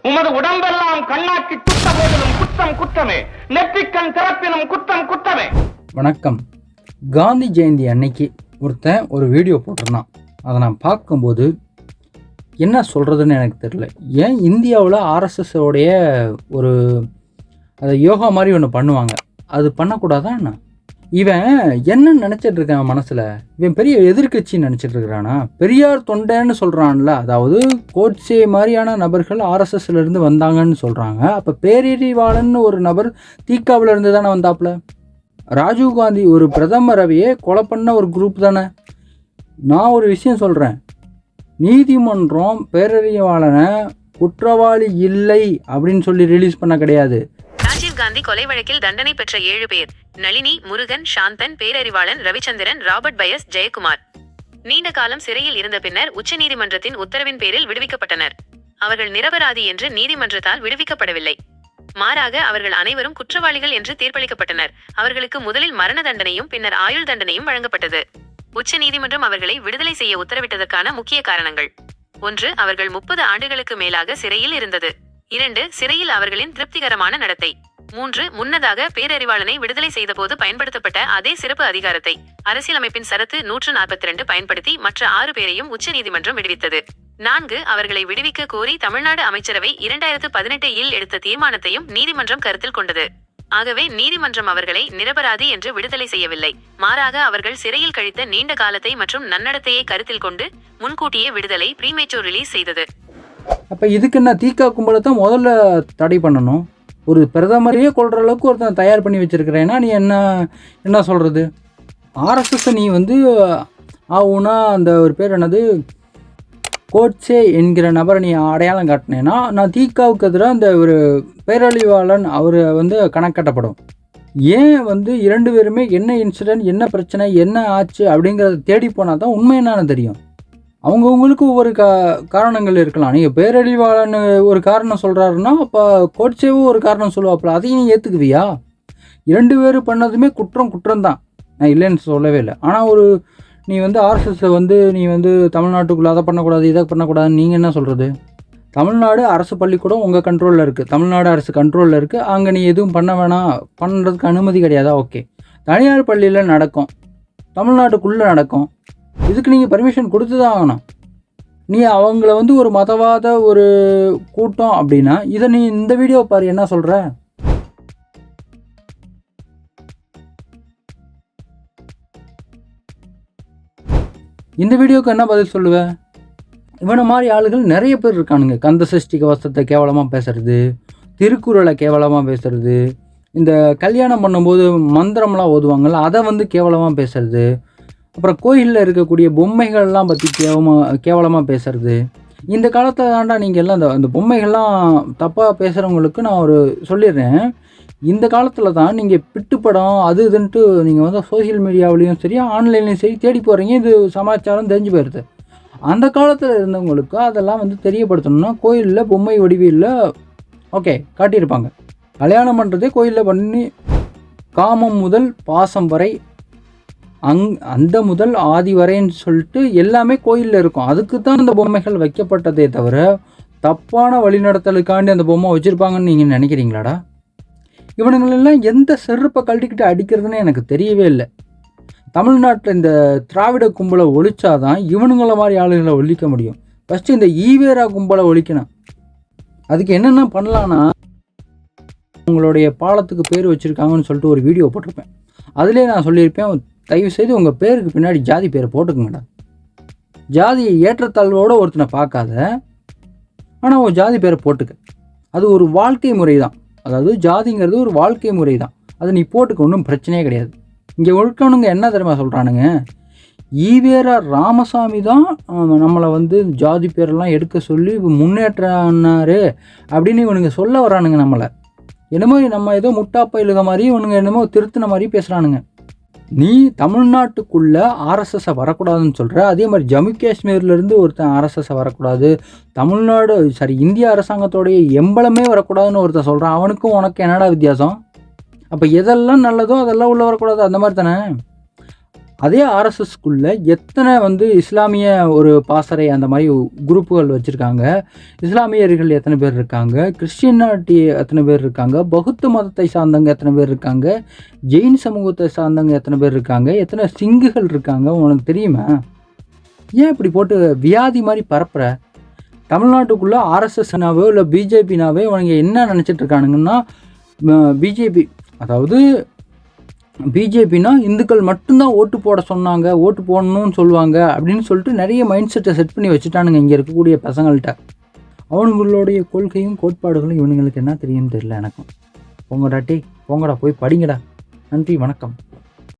உமது உடம்பெல்லாம் கண்ணாக்கி குத்த போதிலும் குற்றம் குற்றமே, நெற்றிக்கண் திறப்பினும் குற்றம் குற்றமே. வணக்கம். காந்தி ஜெயந்தி அன்னைக்கு ஒருத்தன் ஒரு வீடியோ போட்டிருந்தான். அதை நான் பார்க்கும்போது என்ன சொல்கிறதுன்னு எனக்கு தெரியல. ஏன் இந்தியாவில் ஆர்எஸ்எஸோடைய ஒரு அதை யோகா மாதிரி ஒன்று பண்ணுவாங்க, அது பண்ணக்கூடாதா என்ன? இவன் என்ன நினச்சிட்டு இருக்கான் மனசில்? இவன் பெரிய எதிர்கட்சின்னு நினச்சிட்டு இருக்கிறானா? பெரியார் தொண்டைன்னு சொல்கிறான்ல, அதாவது கோட்சே மாதிரியான நபர்கள் ஆர்எஸ்எஸ்லேருந்து வந்தாங்கன்னு சொல்கிறாங்க. அப்போ பேரறிவாளன் ஒரு நபர் தீக்காவில் இருந்து தானே வந்தாப்புல. ராஜீவ்காந்தி ஒரு பிரதமரவையே கொலை பண்ண ஒரு குரூப் தானே. நான் ஒரு விஷயம் சொல்கிறேன், நீதிமன்றம் பேரறிவாளனை குற்றவாளி இல்லை அப்படின்னு சொல்லி ரிலீஸ் பண்ண கிடையாது. ராஜீவ்காந்தி கொலை வழக்கில் தண்டனை பெற்ற 7 பேர்: நளினி, முருகன், சாந்தன், பேரறிவாளன், ரவிச்சந்திரன், ராபர்ட் பயஸ், ஜெயக்குமார் நீண்ட காலம் சிறையில் இருந்த பின்னர் உச்சநீதிமன்றத்தின் உத்தரவின் பேரில் விடுவிக்கப்பட்டனர். அவர்கள் நிரபராதி என்று நீதிமன்றத்தால் விடுவிக்கப்படவில்லை. மாறாக அவர்கள் அனைவரும் குற்றவாளிகள் என்று தீர்ப்பளிக்கப்பட்டனர். அவர்களுக்கு முதலில் மரண தண்டனையும் பின்னர் ஆயுள் தண்டனையும் வழங்கப்பட்டது. உச்ச நீதிமன்றம் அவர்களை விடுதலை செய்ய உத்தரவிட்டதற்கான முக்கிய காரணங்கள்: 1. அவர்கள் 30 ஆண்டுகளுக்கு மேலாக சிறையில் இருந்தது. 2. சிறையில் அவர்களின் திருப்திகரமான நடத்தை. 3. முன்னதாக பேரறிவாளனை விடுதலை செய்தபோது பயன்படுத்தப்பட்ட அதே சிறப்பு அதிகாரத்தை அரசியலமைப்பின் சரத்து 142 பயன்படுத்தி மற்ற 6 பேரையும் உச்ச நீதிமன்றம் விடுவித்தது. 4. அவர்களை விடுவிக்க கோரி தமிழ்நாடு அமைச்சரவை 2018 எடுத்த தீர்மானத்தையும் நீதிமன்றம் கருத்தில் கொண்டது. ஆகவே நீதிமன்றம் அவர்களை நிரபராதி என்று விடுதலை செய்யவில்லை. மாறாக அவர்கள் சிறையில் கழித்த நீண்ட காலத்தை மற்றும் நன்னடத்தையை கருத்தில் கொண்டு முன்கூட்டியே விடுதலை ப்ரீமேச்சூர் ரிலீஸ் செய்தது. அப்போ இதுக்கு என்ன தீக்கா கும்பலை தான் முதல்ல தடை பண்ணணும்? ஒரு பிரதமரையே கொள்கிற அளவுக்கு ஒருத்தன் தயார் பண்ணி வச்சுருக்கிறேன்னா நீ என்ன சொல்கிறது? ஆர்எஸ்எஸ்ஸை நீ ஆகுனா அந்த ஒரு பேர் என்னது கோட்சே என்கிற நபரை நீ அடையாளம் காட்டினேன்னா நான் தீக்காவுக்கு எதிராக அந்த ஒரு பேரழிவாளன் அவர் கணக்கட்டப்படும். ஏன் 2 பேருமே என்ன இன்சிடென்ட், என்ன பிரச்சனை, என்ன ஆச்சு அப்படிங்கிறத தேடி போனால் தான் உண்மை என்னன்னு தெரியும். அவங்கவுங்களுக்கு ஒவ்வொரு காரணங்கள் இருக்கலாம். நீங்கள் பேரழிவாளன் ஒரு காரணம் சொல்கிறாருன்னா அப்போ கோட்சேவும் ஒரு காரணம் சொல்லுவாப்புல, அதையும் நீ ஏற்றுக்குவியா? 2 பேரும் பண்ணதுமே குற்றம் தான், நான் இல்லைன்னு சொல்லவே இல்லை. ஆனால் நீ ஆர்எஸ்எஸில் நீ தமிழ்நாட்டுக்குள்ளே அதை பண்ணக்கூடாது இதை பண்ணக்கூடாதுன்னு நீங்கள் என்ன சொல்கிறது? தமிழ்நாடு அரசு பள்ளிக்கூடம் உங்கள் கண்ட்ரோலில் இருக்குது, தமிழ்நாடு அரசு கண்ட்ரோலில் இருக்குது. அங்கே நீ எதுவும் பண்ண வேணாம், பண்ணுறதுக்கு அனுமதி கிடையாதா? ஓகே. தனியார் பள்ளியில் நடக்கும், தமிழ்நாட்டுக்குள்ளே நடக்கும், இதுக்கு நீங்கள் பர்மிஷன் கொடுத்து தான் ஆகணும். நீ அவங்கள ஒரு மதவாத ஒரு கூட்டம் அப்படின்னா இதை நீ இந்த வீடியோ பாரு என்ன சொல்கிற? இந்த வீடியோக்கு என்ன பதில் சொல்லுவேன்? இவனை மாதிரி ஆளுகள் நிறைய பேர் இருக்கானுங்க. கந்த சஷ்டி கவசத்தை கேவலமாக பேசுறது, திருக்குறளை கேவலமாக பேசுறது, இந்த கல்யாணம் பண்ணும்போது மந்திரம்லாம் ஓதுவாங்கள்ல அதை கேவலமாக பேசுறது, அப்புறம் கோயிலில் இருக்கக்கூடிய பொம்மைகள்லாம் பற்றி கேவலமாக பேசுறது. இந்த காலத்தில் தாண்டா நீங்கள் எல்லாம் அந்த பொம்மைகள்லாம் தப்பாக பேசுகிறவங்களுக்கு நான் சொல்லிடுறேன். இந்த காலத்தில் தான் நீங்கள் பிட்டு படம் அது இதுன்ட்டு நீங்கள் சோசியல் மீடியாவிலையும் சரி ஆன்லைன்லேயும் சரி தேடி போகிறீங்க, இது சமாச்சாரம் தெரிஞ்சு போயிடுது. அந்த காலத்தில் இருந்தவங்களுக்கு அதெல்லாம் தெரியப்படுத்தணும்னா கோயிலில் பொம்மை வடிவில் ஓகே காட்டியிருப்பாங்க. கல்யாணம் பண்ணுறதே கோயிலில் பண்ணி காமம் முதல் பாசம் வரை அந்த முதல் ஆதி வரைன்னு சொல்லிட்டு எல்லாமே கோயிலில் இருக்கும். அதுக்கு தான் அந்த பொம்மைகள் வைக்கப்பட்டதே தவிர தப்பான வழிநடத்தலுக்காண்டி அந்த பொம்மை வச்சுருப்பாங்கன்னு நீங்கள் நினைக்கிறீங்களாடா? இவனுங்களெல்லாம் எந்த செருப்பை கழட்டிக்கிட்டு அடிக்கிறதுன்னு எனக்கு தெரியவே இல்லை. தமிழ்நாட்டில் இந்த திராவிட கும்பலை ஒழிச்சாதான் இவனுங்கள மாதிரி ஆளுகளை ஒழிக்க முடியும். ஃபஸ்ட்டு இந்த ஈவேரா கும்பலை ஒழிக்கணும். அதுக்கு என்னென்ன பண்ணலான்னா, உங்களுடைய பாலத்துக்கு பேர் வச்சுருக்காங்கன்னு சொல்லிட்டு ஒரு வீடியோ போட்டிருப்பேன். அதிலே நான் சொல்லியிருப்பேன், தயவுசெய்து உங்கள் பேருக்கு பின்னாடி ஜாதி பேரை போட்டுக்குங்கடா. ஜாதியை ஏற்றத்தாழ்வோடு ஒருத்தனை பார்க்காத, ஆனால் ஒரு ஜாதி பேரை போட்டுக்க. அது ஒரு வாழ்க்கை முறை தான். அதாவது ஜாதிங்கிறது ஒரு வாழ்க்கை முறை தான். அதை நீ போட்டுக்க, ஒன்றும் பிரச்சனையே கிடையாது. இங்கே ஒழுக்கணுங்க என்ன தெரியுமா சொல்கிறானுங்க? ஈவேரா ராமசாமி தான் நம்மளை ஜாதி பேரெல்லாம் எடுக்க சொல்லி முன்னேற்றாரு அப்படின்னு இவனுங்க சொல்ல வரானுங்க. நம்மளை என்னமோ நம்ம ஏதோ முட்டாப்பா இழுக மாதிரி இவனுங்க என்னமோ திருத்தின மாதிரி பேசுகிறானுங்க. நீ தமிழ்நாட்டுக்குள்ளே ஆர்எஸ்எஸ்ஸை வரக்கூடாதுன்னு சொல்கிற, அதே மாதிரி ஜம்மு காஷ்மீர்லேருந்து ஒருத்தன் ஆர்எஸ்எஸ்ஸை வரக்கூடாது, தமிழ்நாடு இந்திய அரசாங்கத்தோடைய எம்பளமே வரக்கூடாதுன்னு ஒருத்தன் சொல்கிறான். அவனுக்கும் உனக்கு என்னடா வித்தியாசம்? அப்போ எதெல்லாம் நல்லதோ அதெல்லாம் உள்ளே வரக்கூடாது, அந்த மாதிரி தானே. அதே ஆர்எஸ்எஸ்க்குள்ளே எத்தனை வந்து இஸ்லாமிய ஒரு பாசறை அந்த மாதிரி குரூப்புகள் வச்சுருக்காங்க, இஸ்லாமியர்கள் எத்தனை பேர் இருக்காங்க, கிறிஸ்டியனாட்டி எத்தனை பேர் இருக்காங்க, பௌத்த மதத்தை சார்ந்தவங்க எத்தனை பேர் இருக்காங்க, ஜெயின் சமூகத்தை சார்ந்தவங்க எத்தனை பேர் இருக்காங்க, எத்தனை சிங்குகள் இருக்காங்க உனக்கு தெரியுமா? ஏன் இப்படி போட்டு வியாதி மாதிரி பரப்புற? தமிழ்நாட்டுக்குள்ளே ஆர்எஸ்எஸ்னாவோ இல்லை பிஜேபினாவே இவங்க என்ன நினச்சிட்டு இருக்கானுங்கன்னா, பிஜேபி அதாவது பிஜேபினா இந்துக்கள் மட்டும்தான் ஓட்டு போட சொன்னாங்க, ஓட்டு போடணும்னு சொல்லுவாங்க அப்படின்னு சொல்லிட்டு நிறைய மைண்ட் செட்டை செட் பண்ணி வச்சுட்டானுங்க இங்கே இருக்கக்கூடிய பசங்கள்கிட்ட. அவனுங்களுடைய கொள்கையும் கோட்பாடுகளும் இவனுங்களுக்கு என்ன தெரியும்னு தெரியல எனக்கும். போங்கடா போங்கடா போய் படிங்கடா. நன்றி, வணக்கம்.